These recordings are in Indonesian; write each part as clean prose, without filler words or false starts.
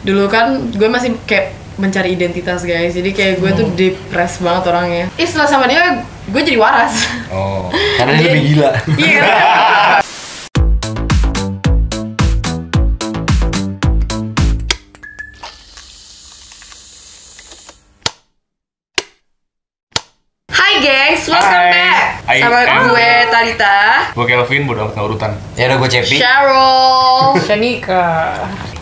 Dulu kan gue masih kayak mencari identitas guys, jadi kayak gue tuh depressed banget orangnya. Setelah sama dia, gue jadi waras. Oh, karena dia lebih gila. Iya. Hai gengs, welcome back. Sama gue Talita. Gue Kelvin, bodo amat urutan. Ya udah gue Cepi. Cheryl. Shanika.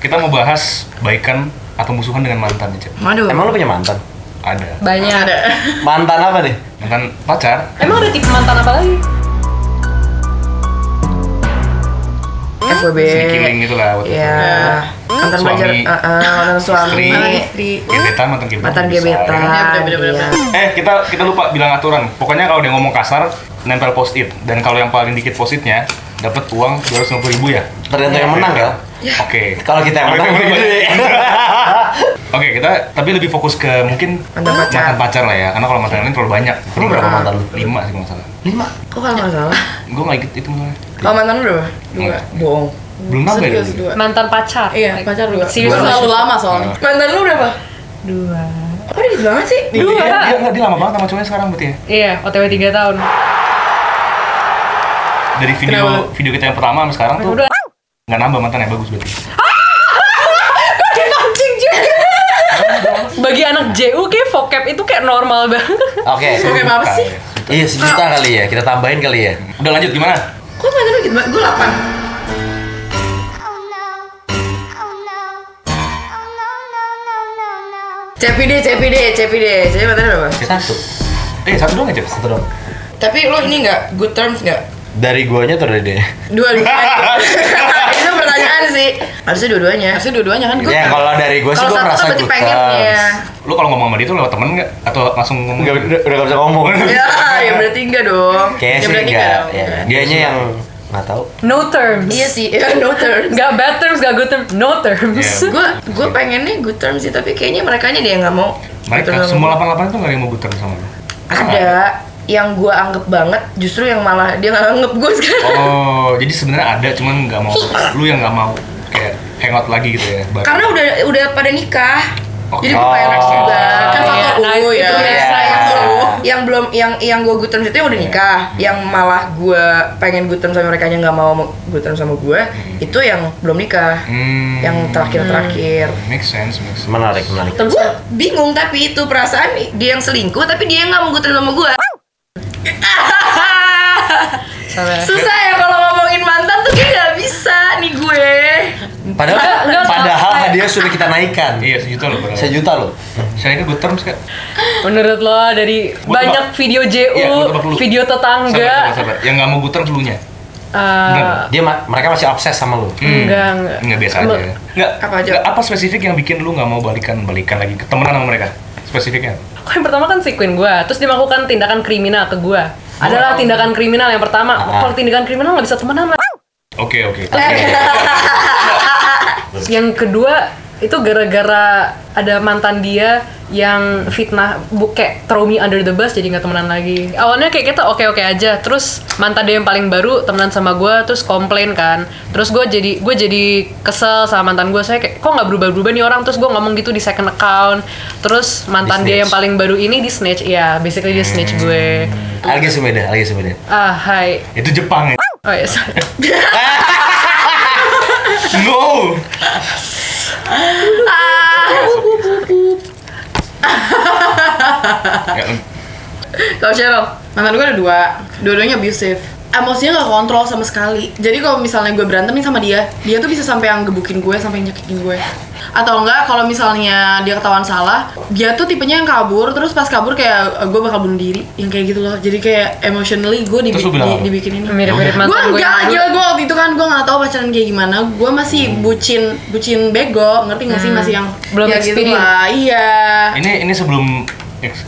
Kita mau bahas baikan atau musuhan dengan mantan nih, Cep. Waduh. Emang lu punya mantan? Ada. Banyak. Ada. Mantan apa nih? Mantan pacar. Emang ada tipe mantan apa lagi? FWB. Sneaky link gitu lah. Iya. Mantan belajar, Suami. mantan suami. Istri. Gebetan, mantan gebetan. Mantan bisa. gebetan. Iya, bener. Kita lupa bilang aturan. Pokoknya kalau dia ngomong kasar, nempel post-it. Dan kalau yang paling dikit post-itnya, dapat uang 250.000 ya. Ternyata yang menang ya. Oke. Kalau kita yang Kalau menang kita yang gede. Oke, kita tapi lebih fokus ke mungkin Mantan pacar. lah ya. Karena kalau mantan lain terlalu banyak. Lu berapa mantan lu? 5 sih kalau nggak salah. 5. Kok kalau nggak salah? Gue nggak ikut itu malah. Kalau mantan lu berapa? 2. Bohong. Belum nambah ya? Serius 2. Mantan pacar. Iya, pacar 2. Serius? Gue selalu lama soalnya. Mantan lu berapa? 2. Kok dikit banget sih? Dia lama banget sama cowoknya sekarang berarti ya? Iya, OTW 3 tahun. Dari video kita yang pertama sampai sekarang tuh Udah. nggak nambah mantan ya, bagus berarti. Dipancing juga. Bagi anak JU kayak vocab itu kayak normal banget. Oke. Oke, apa sih? Iya, 1 juta kali ya. Kita tambahin kali ya. Udah lanjut gimana? Kok mantan lu dikit banget? Gue 8. Cepi deh. Jadi mantan berapa? 1. 1 doang aja. 1 dong. Tapi lu ini nggak good terms nggak? Dari guanya atau dari dia? Dua-duanya. Itu pertanyaan sih. Harusnya dua-duanya kan. Ya kalau dari gua sih Kalau gua satu merasa tuh berarti good pengennya. terms. Lu kalau ngomong sama dia tuh lewat temen nggak? Atau langsung ngomong? Udah gak bisa ngomong. Ya berarti enggak dong. Kayaknya sih berarti enggak. dong. Ya, dianya yang nggak tahu. No terms. Iya sih, no terms. Gak bad terms, gak good terms, no terms. Iya. Gue pengennya good terms sih, tapi kayaknya merekanya dia yang nggak mau. Mereka Good terms semua sama 88 itu nggak ada yang mau buter sama lu? gua. Ada yang gue anggap banget, justru yang malah dia nggak anggap gue sekarang. Oh, jadi sebenarnya ada, cuman nggak mau. Lu yang nggak mau kayak hangout lagi gitu ya? Karena udah pada nikah. Oke. Jadi gue pengen next Oh. juga. Kan Iya, faktor nah, U ya. itu extra Yang ya. yang belum yang gue good terms itu yang udah nikah. Yang malah gue pengen good terms sama mereka yang nggak mau good terms sama gue, itu yang belum nikah. Yang terakhir. Make sense. Menarik. Terms Gue bingung, tapi itu perasaan dia yang selingkuh tapi dia yang nggak mau good terms sama gue. sama. Susah ya kalau ngomongin mantan tuh kayak nggak bisa nih gue. Padahal Enggak, hadiah sudah kita naikkan. Iya, 1 juta loh. 1 juta loh. Saya kan good terms kak. Menurut lo dari Gua banyak tebak. video JU, Iya, gua tebak dulu. video tetangga. Sabar. Yang nggak mau good terms lunya. Mereka masih obses sama lu. Enggak. Nggak biasa aja. Nggak. Apa aja? Apa spesifik yang bikin lu nggak mau balikan lagi ke temenan sama mereka? Spesifiknya? Kok yang pertama kan si Queen gue, terus dia melakukan tindakan kriminal ke gue. Adalah tindakan kriminal yang pertama. Kalau tindakan kriminal nggak bisa temenan lah. Oke. Yang kedua itu gara-gara ada mantan dia yang fitnah, kayak throw me under the bus, jadi nggak temenan lagi. Awalnya kayak kita oke aja, terus mantan dia yang paling baru temenan sama gue, terus komplain kan, terus gue jadi kesel sama mantan gue. Saya kayak kok nggak berubah nih orang, terus gue ngomong gitu di second account, terus mantan dia yang paling baru ini di snitch, ya basically dia snitch gue. Algi Sumeda. Hai. Itu Jepang ya? Oh ya, sorry. No! Kalau Cheryl, mantan gue ada 2. Dua-duanya abusive. Emosinya gak kontrol sama sekali. Jadi kalau misalnya gue berantem nih sama dia tuh bisa sampai yang gebukin gue, sampai nyakitin gue. Atau enggak, kalau misalnya dia ketahuan salah, dia tuh tipenya yang kabur, terus pas kabur kayak gue bakal bunuh diri, yang kayak gitu loh. Jadi kayak emotionally gue Terus lu bilang apa? dibikin ini. Mirip-mirip Gue mantan gue. enggak, gila gue waktu itu kan gue nggak tahu pacaran kayak gimana. Gue masih bucin bego, ngerti nggak sih, masih yang Belum ya gitu experience. lah. Iya. Ini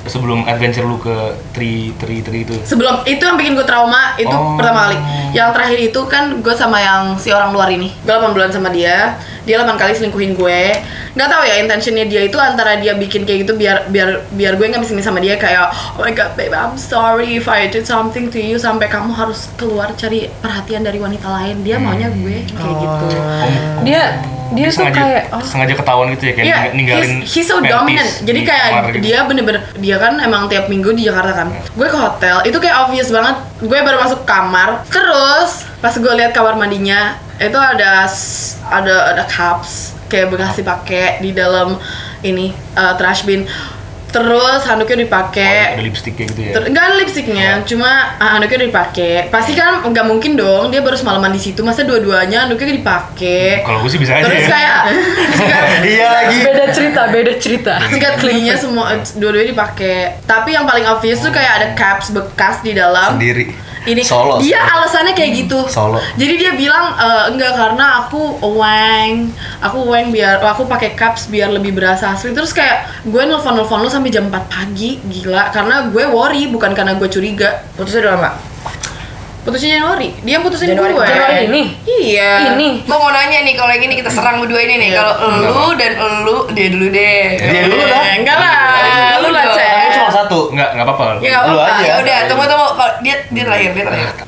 sebelum adventure lu ke tri itu. Sebelum itu yang bikin gue trauma itu pertama kali. Yang terakhir itu kan gue sama yang si orang luar ini. Gue 8 bulan sama dia 8 kali selingkuhin gue. Nggak tahu ya intentionnya dia itu antara dia bikin kayak gitu biar gue nggak bisa sama dia kayak oh my god babe I'm sorry if I did something to you sampai kamu harus keluar cari perhatian dari wanita lain. Dia maunya gue kayak gitu. Dia Dia tuh kayak sengaja ketahuan gitu ya kayak Iya, ninggalin he's so panties dominant. Jadi di kayak kamar gitu. dia bener-bener, dia kan emang tiap minggu di Jakarta kan. Gue ke hotel, itu kayak obvious banget. Gue baru masuk kamar, terus pas gue lihat kamar mandinya, itu ada cups kayak bekas dipakai di dalam ini trash bin. Terus handuknya dipakai. Ada lipstiknya gitu ya. Enggak ada lipstiknya, cuma handuknya dipakai. Pasti kan nggak mungkin dong dia baru semalaman di situ, masa dua-duanya handuknya dipakai. Kalau gue sih bisa aja Terus ya. kayak Iya lagi. beda cerita. sikat cleannya semua dua-duanya dipakai. Tapi yang paling obvious tuh kayak ada caps bekas di dalam. Sendiri. Ini Solo. dia alasannya kayak gitu. Solo. Jadi dia bilang enggak karena aku biar aku pakai caps biar lebih berasa asli. Terus kayak gue nelfon lu sampai jam 4 pagi, gila. Karena gue worry bukan karena gue curiga. Putusnya udah lama. Putusnya Januari. Dia yang putusin Januari. gue. Januari ini? Iya. Ini. Gue mau nanya nih, kalau yang ini kita serang berdua ini nih. Iya. Kalau lu dan lu, dia dulu deh. Dia dulu dah. Enggak lah, lu lah, dong. Cek. Tapi cuma satu. Nggak apa-apa. Ya nggak Lu apa-apa. aja. Ya udah, tunggu. Kalau dia terakhir.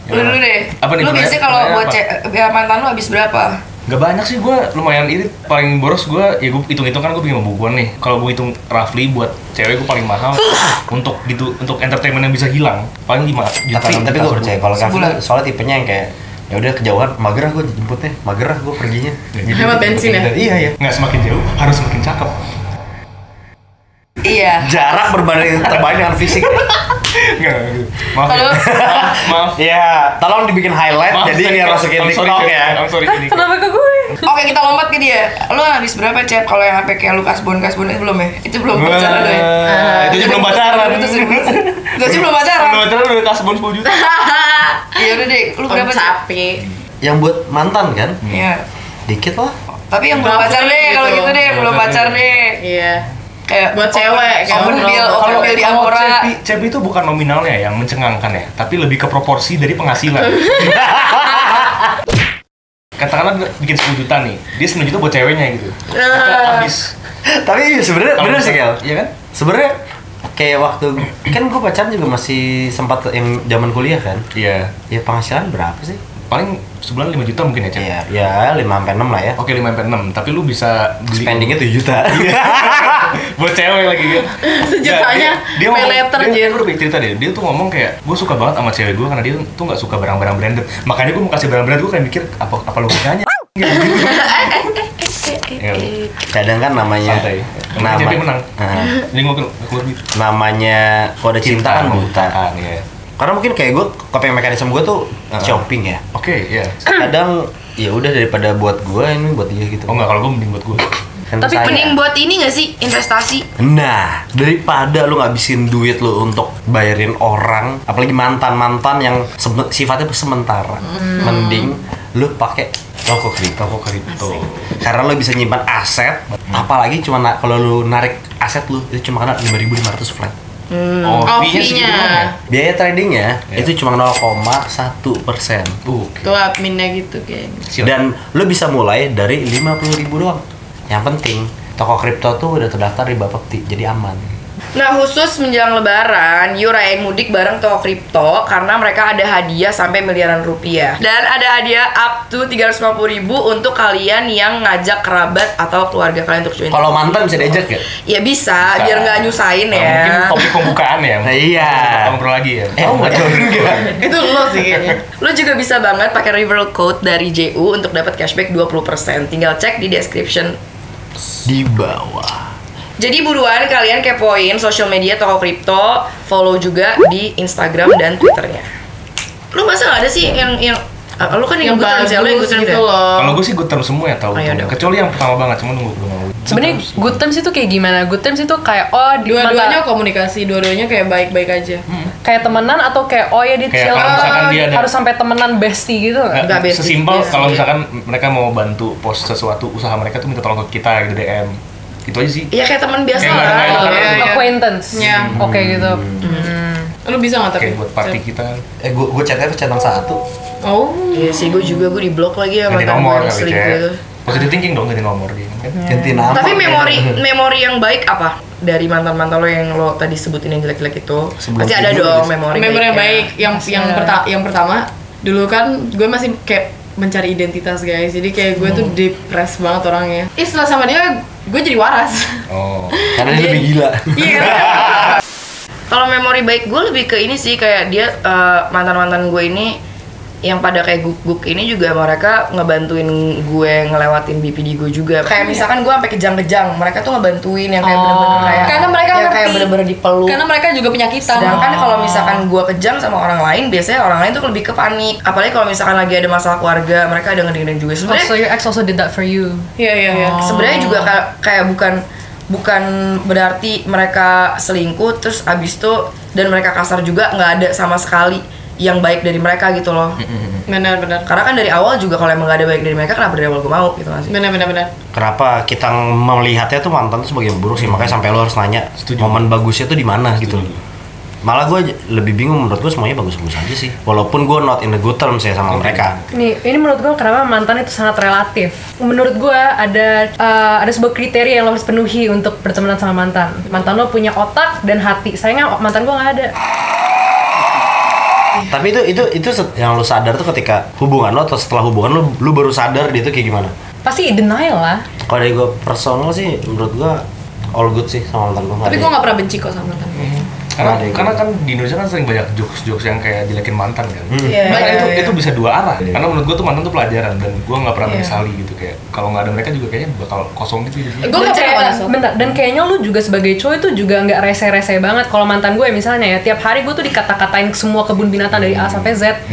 Lu dulu deh. Apa nih, Lu pertanyaan- biasanya kalau buat pertanyaan mantan lu habis berapa? Gak banyak sih, gue lumayan irit. Paling boros gue, ya gue hitung-hitung kan gue bikin bukuan nih. Kalau gue hitung roughly buat cewek gue paling mahal untuk entertainment yang bisa hilang paling 5 juta. Tapi gue percaya kalau Kevin Sebulan. soalnya tipenya yang kayak ya udah kejauhan, magerah gue jemputnya, magerah gue perginya. Hemat bensin ya? Iya iya. Nggak semakin jauh, harus semakin cakep. Iya. Jarak terbanding dengan fisik. Nggak, maaf ya. Kalau- Maaf. Ya, tolong dibikin highlight. Maaf, Jadi ini harus masukin I'm sorry, TikTok Kat. ya. I'm sorry ini. Kenapa ke gue? Oke, kita lompat ke dia. Lu habis berapa, Cep? Kalau yang sampai kayak lu kasbon itu belum ya? Itu belum pacaran lo ya? Itu aja belum pacaran. Itu sih belum pacaran. Belum pacaran udah kasbon 10 juta. Iya udah deh, lu berapa, Cep? capek. Yang buat mantan kan? Iya. Dikit lah. Tapi yang belum Berapa pacar deh, kalau gitu? gitu deh, belum pacar deh. Iya. Kayak Buat cewek, kan? open bill di Kalau Amora. CP itu bukan nominalnya yang mencengangkan ya, tapi lebih ke proporsi dari penghasilan. Katakanlah bikin 10 juta nih, dia 9 juta buat ceweknya gitu. Kita habis. Tapi sebenarnya Kalau bener sih misal- Kel. Iya kan? Sebenarnya kayak waktu kan gue pacaran juga masih sempat yang zaman kuliah kan. Iya. Ya penghasilan berapa sih? Paling sebulan 5 juta mungkin ya, Cep? Ya, ya 5-6 lah ya. Oke, 5-6, tapi lu bisa beli Spendingnya 7 juta. buat cewek lagi kan. Sejutanya dia pay letter, dia Jin. udah cerita deh, dia tuh ngomong kayak gue suka banget sama cewek gue karena dia tuh nggak suka barang-barang branded. Makanya gue mau kasih barang branded, gue kayak mikir apa logikanya gitu. Ya, Kadang kan namanya santai. nama, Jadi menang. Nah, Jadi gue gitu. namanya kalau ada cinta kan buta. Kan, ya. Karena mungkin kayak gue coping mekanisme gue tuh shopping ya. Oke, ya. Kadang ya udah daripada buat gue ini buat dia gitu. Oh enggak, kalau gue mending buat gue. Kan Tapi saya. mending buat ini nggak sih, investasi? Nah, daripada lu ngabisin duit lu untuk bayarin orang, apalagi mantan-mantan yang sifatnya sementara, mending lu pakai toko kripto. Karena lu bisa nyimpan aset, apalagi cuma kalau lu narik aset lu itu cuma kena 5.500 flat. Oh, fee-nya segitu fee-nya. doang ya? Biaya tradingnya Iya. itu cuma 0,1%. Oke. Tuh adminnya gitu kayaknya. Siap. Dan lu bisa mulai dari 50.000 doang. Yang penting toko kripto tuh udah terdaftar di Bapepti, jadi aman. Nah, khusus menjelang lebaran, yuk rayain mudik bareng toko kripto karena mereka ada hadiah sampai miliaran rupiah. Dan ada hadiah up to 350.000 untuk kalian yang ngajak kerabat atau keluarga kalian untuk join. Kalau mantan bisa diajak ya? Ya bisa, biar nggak nyusahin Nah, ya. mungkin topik pembukaan ya. Nah, iya. Kita ngobrol lagi ya. Enggak. Itu lo sih kayaknya. Lo juga bisa banget pakai referral code dari JU untuk dapat cashback 20%. Tinggal cek di description. Di bawah. Jadi buruan kalian kepoin social media toko kripto, follow juga di Instagram dan Twitternya. Lu masa nggak ada sih yang lu kan yang good terms ya, lu yang good terms gitu ya? loh. Kalau gue sih good term semua ya tahu. Oh, iya dong. Kecuali yang pertama banget, cuma nunggu belum mau. Sebenarnya good terms itu kayak gimana? Good terms itu kayak Dua-duanya komunikasi, dua-duanya kayak baik-baik aja. kayak temenan atau kayak di Kayak chill kalau misalkan dia ada- harus sampai temenan bestie gitu nggak? Enggak, bestie. Sesimpel Bestie. kalau misalkan mereka mau bantu post sesuatu usaha mereka tuh minta tolong ke kita gitu DM. Itu aja sih. Iya kayak teman biasa Kayak nggak ada lah. main Iya, temen. iya. Acquaintance. Iya. Oke gitu. Lu bisa nggak tapi? Kayak buat party kita. Gue chatnya centang satu. Oh. Iya sih, gue juga di blok lagi ya Ganti mantan nomor gue yang kali selingkuh chat. itu. Positive thinking dong, ganti nomor gitu kan. Ganti nama. Tapi memori yang baik apa dari mantan-mantan lo yang lo tadi sebutin yang jelek-jelek itu? Sebelum Pasti ada tidur, dong guys. memori Member yang baiknya. baik, yang pertama dulu kan gue masih kayak mencari identitas guys. Jadi kayak gue tuh depressed banget orangnya. Setelah sama dia gue jadi waras. Oh. Karena dia lebih gila. Iya. Kalau memori baik gue lebih ke ini sih, kayak dia mantan-mantan gue ini yang pada kayak guk-guk ini juga mereka ngebantuin gue ngelewatin BPD gue juga. Kayak misalkan gue sampai kejang-kejang, mereka tuh ngebantuin yang kayak bener-bener kayak Karena mereka yang ngerti. kayak bener-bener dipeluk. Karena mereka juga penyakitan. Sedangkan kalau misalkan gue kejang sama orang lain, biasanya orang lain tuh lebih ke panik. Apalagi kalau misalkan lagi ada masalah keluarga, mereka ada ngedengerin juga. Oh, Sebenarnya so your ex also did that for you. Iya. sebenarnya juga kayak bukan berarti mereka selingkuh terus abis itu dan mereka kasar juga, nggak ada sama sekali yang baik dari mereka gitu loh. Benar. Karena kan dari awal juga kalau emang gak ada baik dari mereka, kenapa dari awal gue mau gitu kan sih. Benar. Kenapa kita melihatnya tuh mantan tuh sebagai yang buruk sih, makanya sampai lo harus nanya momen bagusnya tuh di mana gitu. Malah gue lebih bingung, menurut gue semuanya bagus-bagus aja sih, walaupun gue not in the good terms ya sama mereka. Ini menurut gue kenapa mantan itu sangat relatif. Menurut gue ada sebuah kriteria yang lo harus penuhi untuk berteman sama mantan. Mantan lo punya otak dan hati. Sayangnya mantan gue nggak ada. Tapi itu yang lo sadar tuh ketika hubungan lo atau setelah hubungan lo baru sadar dia tuh kayak gimana? Pasti denial lah. Kalau dari gue personal sih, menurut gue all good sih sama mantan gue. Tapi gue nggak pernah benci kok sama mantan. Karena kan di Indonesia kan sering banyak jokes yang kayak jelekin mantan kan. Iya. Nah, itu bisa dua arah. Karena menurut gue tuh mantan tuh pelajaran dan gue nggak pernah menyesali gitu, kayak kalau nggak ada mereka juga kayaknya bakal kosong gitu hidupnya. Gue nggak pernah nyesel. Bentar, dan kayaknya lu juga sebagai cowok itu juga nggak rese-rese banget. Kalau mantan gue misalnya ya, tiap hari gue tuh dikata-katain semua kebun binatang dari A sampai Z.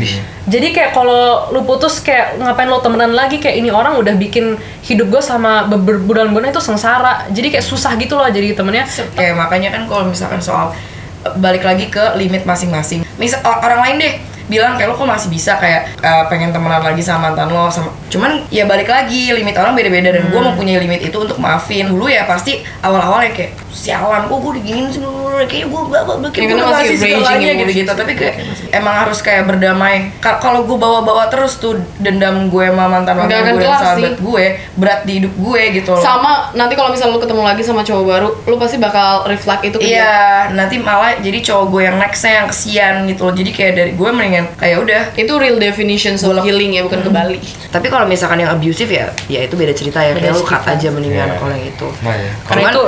Jadi kayak kalau lu putus kayak ngapain lo temenan lagi, kayak ini orang udah bikin hidup gue sama berbulan-bulan itu sengsara. Jadi kayak susah gitu loh jadi temennya. Kayak makanya kan kalau misalkan soal balik lagi ke limit masing-masing. Misal orang lain deh bilang kayak lo kok masih bisa kayak pengen temenan lagi sama mantan lo cuman ya balik lagi limit orang beda-beda dan gue mempunyai limit itu untuk maafin. Dulu ya pasti awal-awal ya kayak sialan kok gue diginiin sih, kayak gue masih segalanya gitu-gitu. Tapi kayak emang harus kayak berdamai. Kalau gue bawa-bawa terus tuh dendam gue sama mantan gue dan sahabat gue berat di hidup gue gitu loh. Sama nanti kalau misal lu ketemu lagi sama cowok baru, lu pasti bakal reflect itu ke dia. Iya, nanti malah jadi cowok gue yang nextnya yang kesian gitu loh. Jadi kayak dari gue mendingan kayak udah. Itu real definition of healing ya, bukan kebalik. Tapi kalau misalkan yang abusive ya itu beda cerita ya. Kayak lu cut aja mendingan kalau yang itu. Nah, ya. Karena itu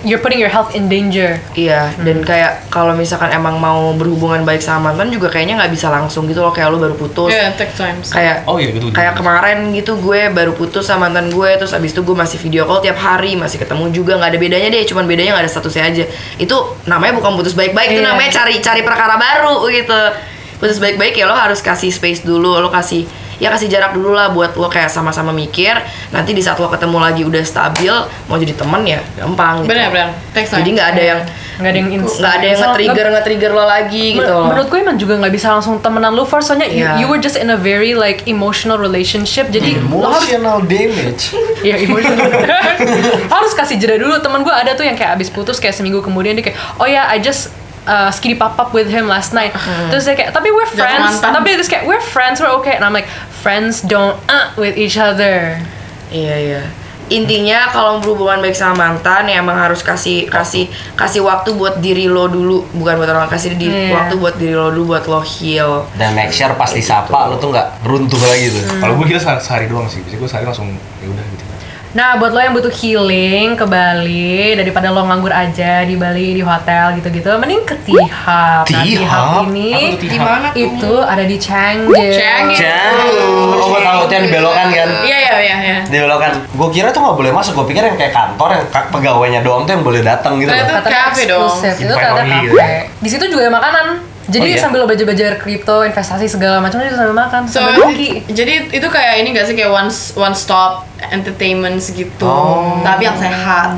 you're putting your health in danger. Iya, dan kayak kalau misalkan emang mau berhubungan baik sama mantan juga kayaknya nggak bisa langsung gitu loh, kayak lu baru putus. Yeah, take times. Kayak Gitu. kayak kemarin gitu gue baru putus sama mantan gue, terus abis itu gue masih video call tiap hari, masih ketemu juga, nggak ada bedanya deh, cuman bedanya nggak ada statusnya aja. Itu namanya bukan putus baik-baik, itu namanya cari perkara baru gitu. Putus baik-baik ya lo harus kasih space dulu, lo kasih jarak dulu lah buat lo kayak sama-sama mikir. Nanti di saat lo ketemu lagi udah stabil, mau jadi temen ya gampang gitu. Benar. Jadi nggak ada yang nge-trigger lo lagi gitu loh. Menurut gue emang juga nggak bisa langsung temenan lu first, soalnya you were just in a very like emotional relationship. Jadi lo harus emotional damage. ya emotional. Harus kasih jeda dulu. Temen gue ada tuh yang kayak abis putus kayak seminggu kemudian dia kayak I just skinny pop up with him last night. Terus dia kayak tapi we're friends. Tapi dia kayak we're friends, we're okay. And I'm like, friends don't with each other. Iya. Intinya kalau berhubungan baik sama mantan ya emang harus kasih waktu buat diri lo dulu, bukan buat orang, kasih waktu buat diri lo dulu buat lo heal. Dan make sure pasti sapa lo tuh nggak runtuh lagi tuh. Kalau gue sehari doang sih, biasanya gue sehari langsung ya udah gitu. Nah, buat lo yang butuh healing ke Bali, daripada lo nganggur aja di Bali di hotel gitu-gitu, mending ke T-Hub. Nah, T-Hub ini Di mana tuh? itu ada di Changi. Oh, gue tahu tuh yang dibelokan kan? Iya. Dibelokan. Gue kira tuh nggak boleh masuk. Gue pikir yang kayak kantor, yang pegawainya doang tuh yang boleh datang gitu. Nah, itu Katanya cafe dong. eksklusif. Itu Invite ada only kafe. Di situ juga ada makanan. Jadi iya? sambil lo belajar kripto, investasi segala macam itu sambil makan, So, sambil hoki. jadi itu kayak ini gak sih, kayak one stop entertainment gitu. Tapi yang sehat.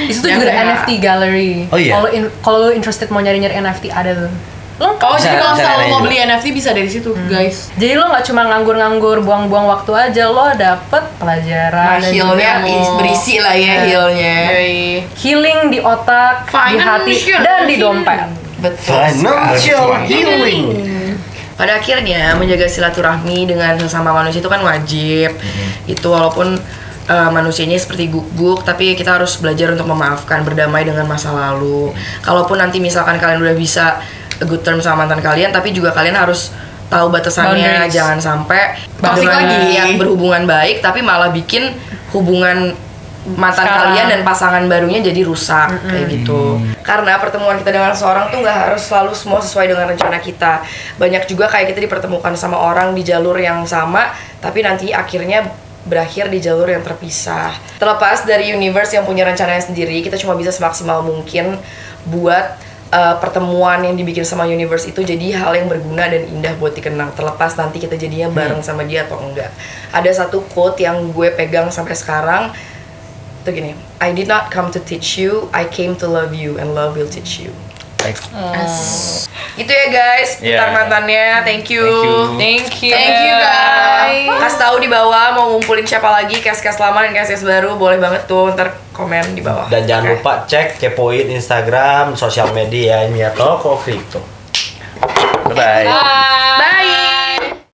Di situ Yang juga ada sehat. NFT gallery. Oh iya? Kalau lo interested mau nyari-nyari NFT ada tuh. Lo Jadi kalau Bisa misalnya lo nanya mau juga. beli NFT bisa dari situ, guys. Jadi lo nggak cuma nganggur-nganggur, buang-buang waktu aja, lo dapet pelajaran. Dan Healnya juga berisi lah ya healnya. healing di otak, di hati, Financial dan di dompet. Betul. Financial healing. Pada akhirnya menjaga silaturahmi dengan sesama manusia itu kan wajib. Itu walaupun manusianya seperti guguk, tapi kita harus belajar untuk memaafkan, berdamai dengan masa lalu. Kalaupun nanti misalkan kalian udah bisa good term sama mantan kalian, tapi juga kalian harus tahu batasannya, Boundaries. jangan sampai Toxic dengan lagi. niat berhubungan baik tapi malah bikin hubungan mantan Sekarang. kalian dan pasangan barunya jadi rusak kayak gitu. Karena pertemuan kita dengan seorang tuh nggak harus selalu semua sesuai dengan rencana kita. Banyak juga kayak kita dipertemukan sama orang di jalur yang sama, tapi nanti akhirnya berakhir di jalur yang terpisah. Terlepas dari universe yang punya rencananya sendiri, kita cuma bisa semaksimal mungkin buat pertemuan yang dibikin sama universe itu jadi hal yang berguna dan indah buat dikenang. Terlepas nanti kita jadinya bareng sama dia atau enggak. Ada satu quote yang gue pegang sampai sekarang, itu gini, I did not come to teach you, I came to love you and love will teach you. Itu ya guys, putar Yeah. mantannya. Thank you. Thank you. Thank you guys. Kasih tahu di bawah mau ngumpulin siapa lagi, cast-cast lama dan cast-cast baru, boleh banget tuh ntar komen di bawah. Dan jangan Oke. lupa cek, kepoin Instagram, sosial medianya Toko Kripto. Bye. Bye. Bye.